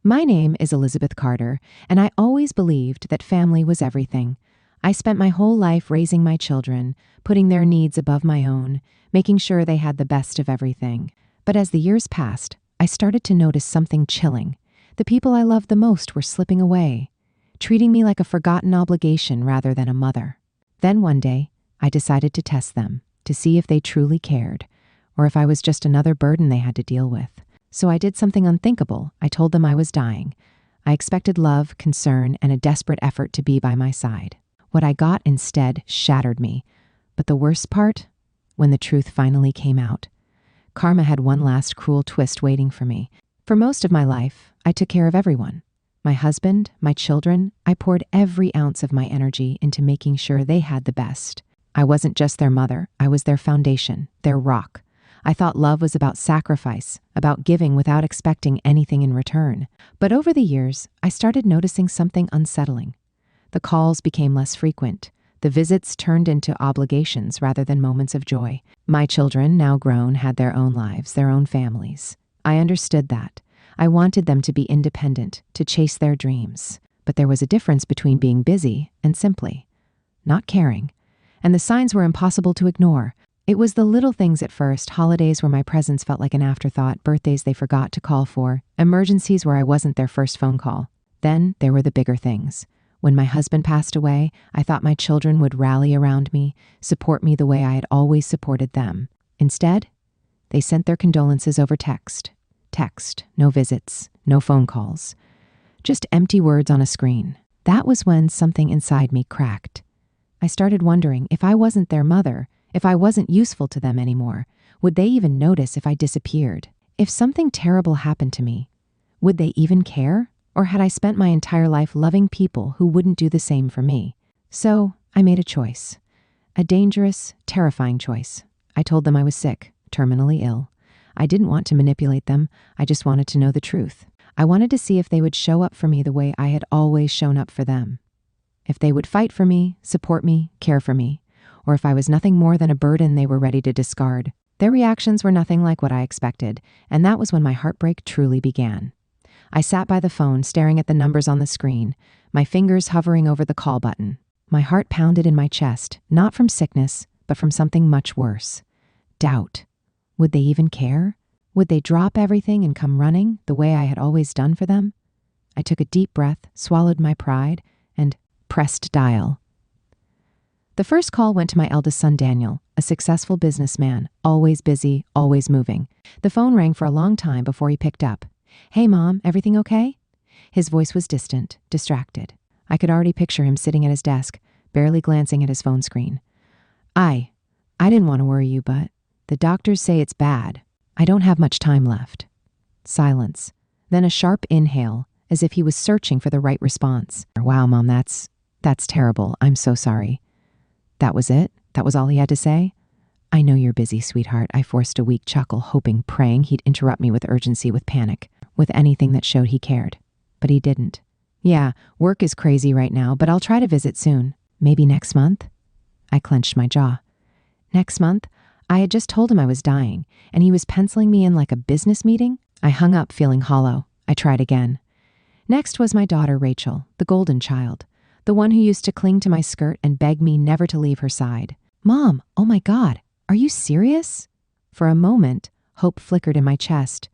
My name is Elizabeth Carter, and I always believed that family was everything. I spent my whole life raising my children, putting their needs above my own, making sure they had the best of everything. But as the years passed, I started to notice something chilling. The people I loved the most were slipping away, treating me like a forgotten obligation rather than a mother. Then one day, I decided to test them, to see if they truly cared, or if I was just another burden they had to deal with. So I did something unthinkable. I told them I was dying. I expected love, concern, and a desperate effort to be by my side. What I got instead shattered me. But the worst part? When the truth finally came out. Karma had one last cruel twist waiting for me. For most of my life, I took care of everyone. My husband, my children, I poured every ounce of my energy into making sure they had the best. I wasn't just their mother, I was their foundation, their rock. I thought love was about sacrifice, about giving without expecting anything in return. But over the years, I started noticing something unsettling. The calls became less frequent. The visits turned into obligations rather than moments of joy. My children, now grown, had their own lives, their own families. I understood that. I wanted them to be independent, to chase their dreams. But there was a difference between being busy and simply not caring. And the signs were impossible to ignore. It was the little things at first, holidays where my presence felt like an afterthought, birthdays they forgot to call for, emergencies where I wasn't their first phone call. Then there were the bigger things. When my husband passed away, I thought my children would rally around me, support me the way I had always supported them. Instead, they sent their condolences over text. Text, no visits, no phone calls. Just empty words on a screen. That was when something inside me cracked. I started wondering if I wasn't their mother, if I wasn't useful to them anymore, would they even notice if I disappeared? If something terrible happened to me, would they even care? Or had I spent my entire life loving people who wouldn't do the same for me? So I made a choice. A dangerous, terrifying choice. I told them I was sick, terminally ill. I didn't want to manipulate them. I just wanted to know the truth. I wanted to see if they would show up for me the way I had always shown up for them. If they would fight for me, support me, care for me, or if I was nothing more than a burden they were ready to discard. Their reactions were nothing like what I expected, and that was when my heartbreak truly began. I sat by the phone, staring at the numbers on the screen, my fingers hovering over the call button. My heart pounded in my chest, not from sickness, but from something much worse. Doubt. Would they even care? Would they drop everything and come running, the way I had always done for them? I took a deep breath, swallowed my pride, and pressed dial. The first call went to my eldest son, Daniel, a successful businessman, always busy, always moving. The phone rang for a long time before he picked up. "Hey, Mom, everything okay?" His voice was distant, distracted. I could already picture him sitting at his desk, barely glancing at his phone screen. I didn't want to worry you, but the doctors say it's bad. I don't have much time left." Silence. Then a sharp inhale, as if he was searching for the right response. "Wow, Mom, that's terrible. I'm so sorry." That was it? That was all he had to say? "I know you're busy, sweetheart." I forced a weak chuckle, hoping, praying he'd interrupt me with urgency, with panic, with anything that showed he cared. But he didn't. "Yeah, work is crazy right now, but I'll try to visit soon. Maybe next month?" I clenched my jaw. Next month? I had just told him I was dying, and he was penciling me in like a business meeting? I hung up, feeling hollow. I tried again. Next was my daughter, Rachel, the golden child, the one who used to cling to my skirt and beg me never to leave her side. "Mom, oh my God, are you serious?" For a moment, hope flickered in my chest.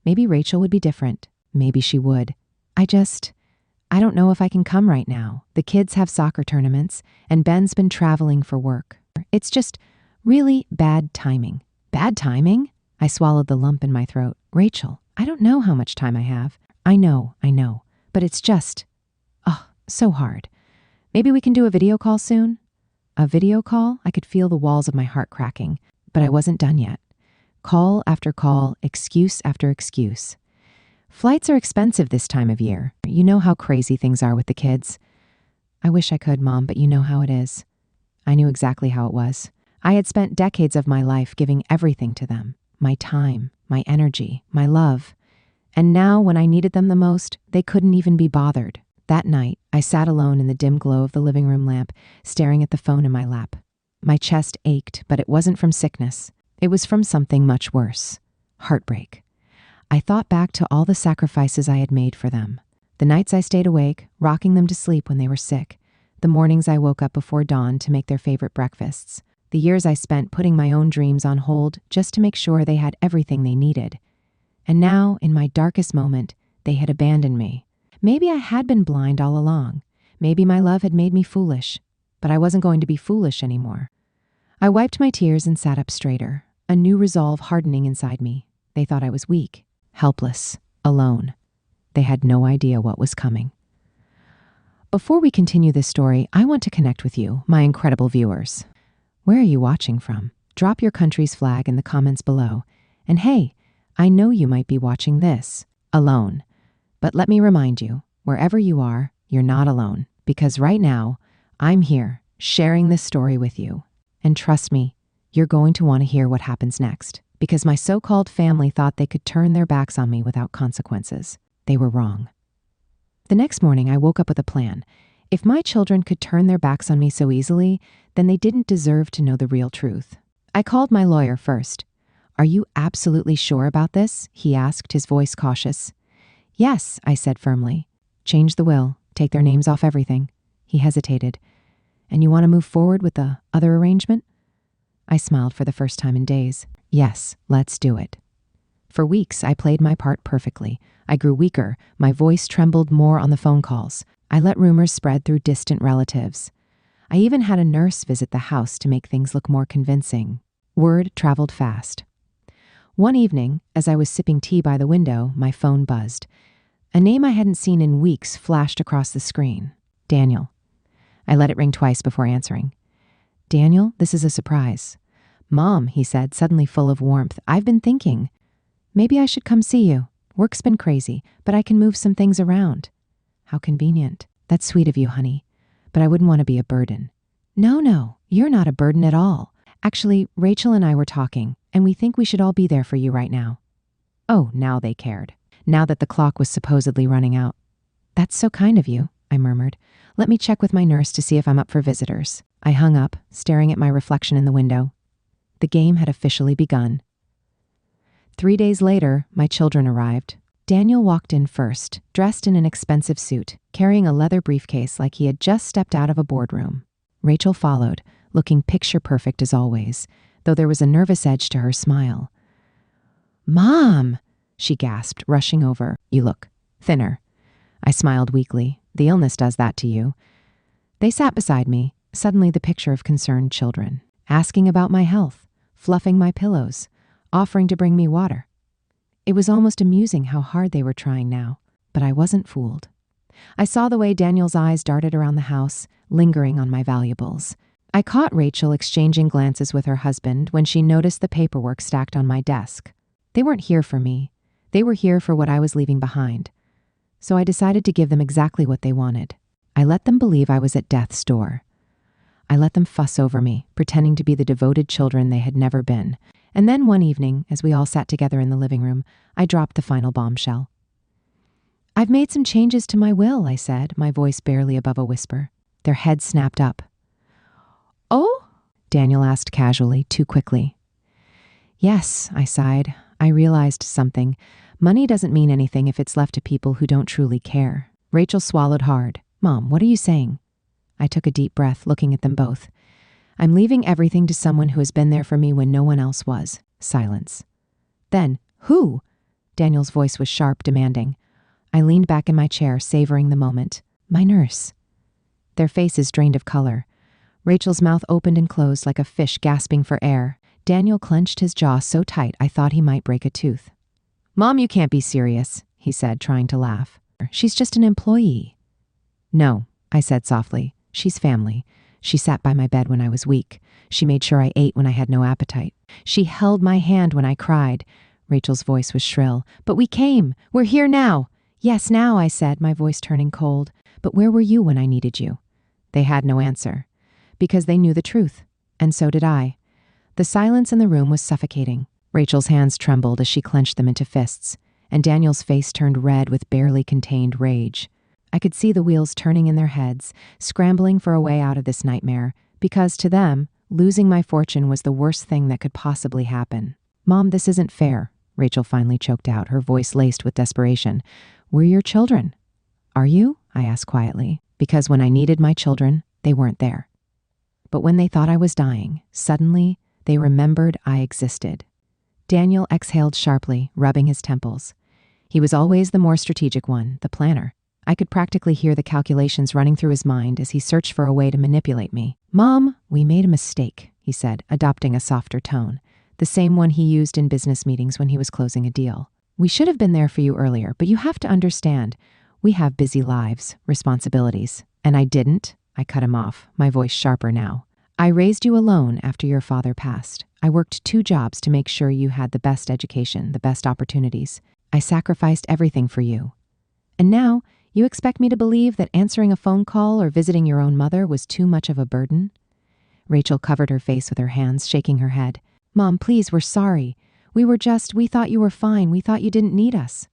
Maybe Rachel would be different. Maybe she would. I don't know if I can come right now. The kids have soccer tournaments, and Ben's been traveling for work. It's just really bad timing. Bad timing? I swallowed the lump in my throat. "Rachel, I don't know how much time I have." I know, but it's just, so hard. "Maybe we can do a video call soon?" A video call? I could feel the walls of my heart cracking, but I wasn't done yet. Call after call, excuse after excuse. "Flights are expensive this time of year. You know how crazy things are with the kids." "I wish I could, Mom, but you know how it is." I knew exactly how it was. I had spent decades of my life giving everything to them. My time, my energy, my love. And now, when I needed them the most, they couldn't even be bothered. That night, I sat alone in the dim glow of the living room lamp, staring at the phone in my lap. My chest ached, but it wasn't from sickness. It was from something much worse. Heartbreak. I thought back to all the sacrifices I had made for them. The nights I stayed awake, rocking them to sleep when they were sick. The mornings I woke up before dawn to make their favorite breakfasts. The years I spent putting my own dreams on hold just to make sure they had everything they needed. And now, in my darkest moment, they had abandoned me. Maybe I had been blind all along. Maybe my love had made me foolish. But I wasn't going to be foolish anymore. I wiped my tears and sat up straighter, a new resolve hardening inside me. They thought I was weak, helpless, alone. They had no idea what was coming. Before we continue this story, I want to connect with you, my incredible viewers. Where are you watching from? Drop your country's flag in the comments below. And hey, I know you might be watching this alone. But let me remind you, wherever you are, you're not alone. Because right now, I'm here, sharing this story with you. And trust me, you're going to want to hear what happens next. Because my so-called family thought they could turn their backs on me without consequences. They were wrong. The next morning, I woke up with a plan. If my children could turn their backs on me so easily, then they didn't deserve to know the real truth. I called my lawyer first. "Are you absolutely sure about this?" he asked, his voice cautious. "Yes," I said firmly. "Change the will, take their names off everything." He hesitated. "And you want to move forward with the other arrangement?" I smiled for the first time in days. "Yes, let's do it." For weeks, I played my part perfectly. I grew weaker. My voice trembled more on the phone calls. I let rumors spread through distant relatives. I even had a nurse visit the house to make things look more convincing. Word traveled fast. One evening, as I was sipping tea by the window, my phone buzzed. A name I hadn't seen in weeks flashed across the screen. Daniel. I let it ring twice before answering. "Daniel, this is a surprise." "Mom," he said, suddenly full of warmth, "I've been thinking. Maybe I should come see you. Work's been crazy, but I can move some things around." "How convenient." "That's sweet of you, honey. But I wouldn't want to be a burden." No, you're not a burden at all. Actually, Rachel and I were talking, and we think we should all be there for you right now." Oh, now they cared. Now that the clock was supposedly running out. "That's so kind of you," I murmured. "Let me check with my nurse to see if I'm up for visitors." I hung up, staring at my reflection in the window. The game had officially begun. 3 days later, my children arrived. Daniel walked in first, dressed in an expensive suit, carrying a leather briefcase like he had just stepped out of a boardroom. Rachel followed, looking picture-perfect as always, though there was a nervous edge to her smile. "Mom!" she gasped, rushing over. "You look thinner." I smiled weakly. "The illness does that to you." They sat beside me, suddenly the picture of concerned children, asking about my health, fluffing my pillows, offering to bring me water. It was almost amusing how hard they were trying now, but I wasn't fooled. I saw the way Daniel's eyes darted around the house, lingering on my valuables. I caught Rachel exchanging glances with her husband when she noticed the paperwork stacked on my desk. They weren't here for me. They were here for what I was leaving behind. So I decided to give them exactly what they wanted. I let them believe I was at death's door. I let them fuss over me, pretending to be the devoted children they had never been. And then one evening, as we all sat together in the living room, I dropped the final bombshell. "I've made some changes to my will," I said, my voice barely above a whisper. Their heads snapped up. "Oh?" Daniel asked casually, too quickly. "Yes," I sighed. I realized something. Money doesn't mean anything if it's left to people who don't truly care. Rachel swallowed hard. "Mom, what are you saying?" I took a deep breath, looking at them both. "I'm leaving everything to someone who has been there for me when no one else was." Silence. Then, "Who?" Daniel's voice was sharp, demanding. I leaned back in my chair, savoring the moment. "My nurse." Their faces drained of color. Rachel's mouth opened and closed like a fish gasping for air. Daniel clenched his jaw so tight I thought he might break a tooth. "Mom, you can't be serious," he said, trying to laugh. "She's just an employee." "No," I said softly. "She's family. She sat by my bed when I was weak. She made sure I ate when I had no appetite. She held my hand when I cried." Rachel's voice was shrill. "But we came. We're here now." "Yes, now," I said, my voice turning cold. "But where were you when I needed you?" They had no answer. Because they knew the truth. And so did I. The silence in the room was suffocating. Rachel's hands trembled as she clenched them into fists, and Daniel's face turned red with barely contained rage. I could see the wheels turning in their heads, scrambling for a way out of this nightmare, because to them, losing my fortune was the worst thing that could possibly happen. "Mom, this isn't fair," Rachel finally choked out, her voice laced with desperation. "We're your children." "Are you?" I asked quietly, because when I needed my children, they weren't there. But when they thought I was dying, suddenly they remembered I existed. Daniel exhaled sharply, rubbing his temples. He was always the more strategic one, the planner. I could practically hear the calculations running through his mind as he searched for a way to manipulate me. "Mom, we made a mistake," he said, adopting a softer tone, the same one he used in business meetings when he was closing a deal. "We should have been there for you earlier, but you have to understand, we have busy lives, responsibilities." "And I didn't," I cut him off, my voice sharper now. "I raised you alone after your father passed. I worked 2 jobs to make sure you had the best education, the best opportunities. I sacrificed everything for you. And now, you expect me to believe that answering a phone call or visiting your own mother was too much of a burden?" Rachel covered her face with her hands, shaking her head. "Mom, please, we're sorry. We thought you were fine. We thought you didn't need us."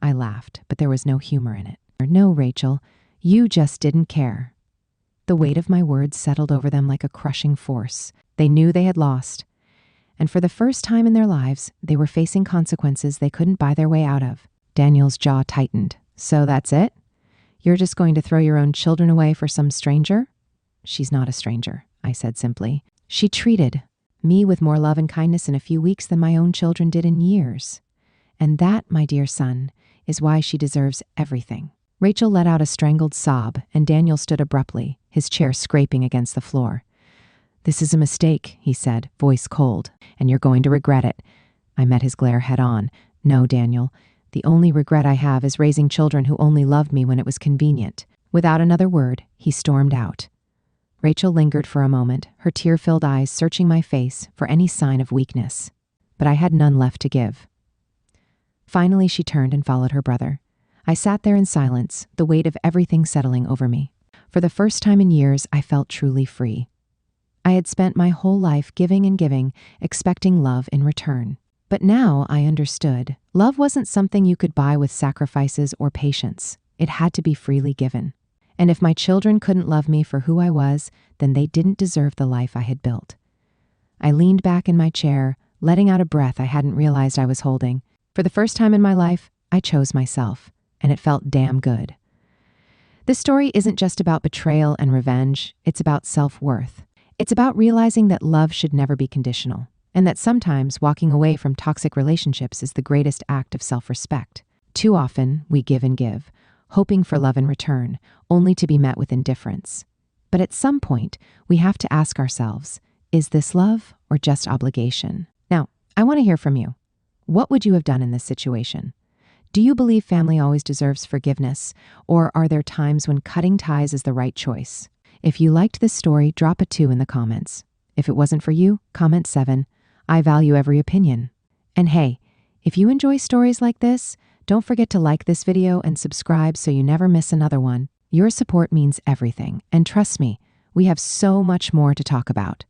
I laughed, but there was no humor in it. "No, Rachel, you just didn't care." The weight of my words settled over them like a crushing force. They knew they had lost. And for the first time in their lives, they were facing consequences they couldn't buy their way out of. Daniel's jaw tightened. "So that's it? You're just going to throw your own children away for some stranger?" "She's not a stranger," I said simply. "She treated me with more love and kindness in a few weeks than my own children did in years. And that, my dear son, is why she deserves everything." Rachel let out a strangled sob, and Daniel stood abruptly, his chair scraping against the floor. "This is a mistake," he said, voice cold, "and you're going to regret it." I met his glare head on. "No, Daniel. The only regret I have is raising children who only loved me when it was convenient." Without another word, he stormed out. Rachel lingered for a moment, her tear-filled eyes searching my face for any sign of weakness. But I had none left to give. Finally, she turned and followed her brother. I sat there in silence, the weight of everything settling over me. For the first time in years, I felt truly free. I had spent my whole life giving and giving, expecting love in return. But now I understood. Love wasn't something you could buy with sacrifices or patience. It had to be freely given. And if my children couldn't love me for who I was, then they didn't deserve the life I had built. I leaned back in my chair, letting out a breath I hadn't realized I was holding. For the first time in my life, I chose myself, and it felt damn good. This story isn't just about betrayal and revenge, it's about self-worth. It's about realizing that love should never be conditional, and that sometimes walking away from toxic relationships is the greatest act of self-respect. Too often, we give and give, hoping for love in return, only to be met with indifference. But at some point, we have to ask ourselves, is this love or just obligation? Now, I want to hear from you. What would you have done in this situation? Do you believe family always deserves forgiveness, or are there times when cutting ties is the right choice? If you liked this story, drop a 2 in the comments. If it wasn't for you, comment 7. I value every opinion. And hey, if you enjoy stories like this, don't forget to like this video and subscribe so you never miss another one. Your support means everything, and trust me, we have so much more to talk about.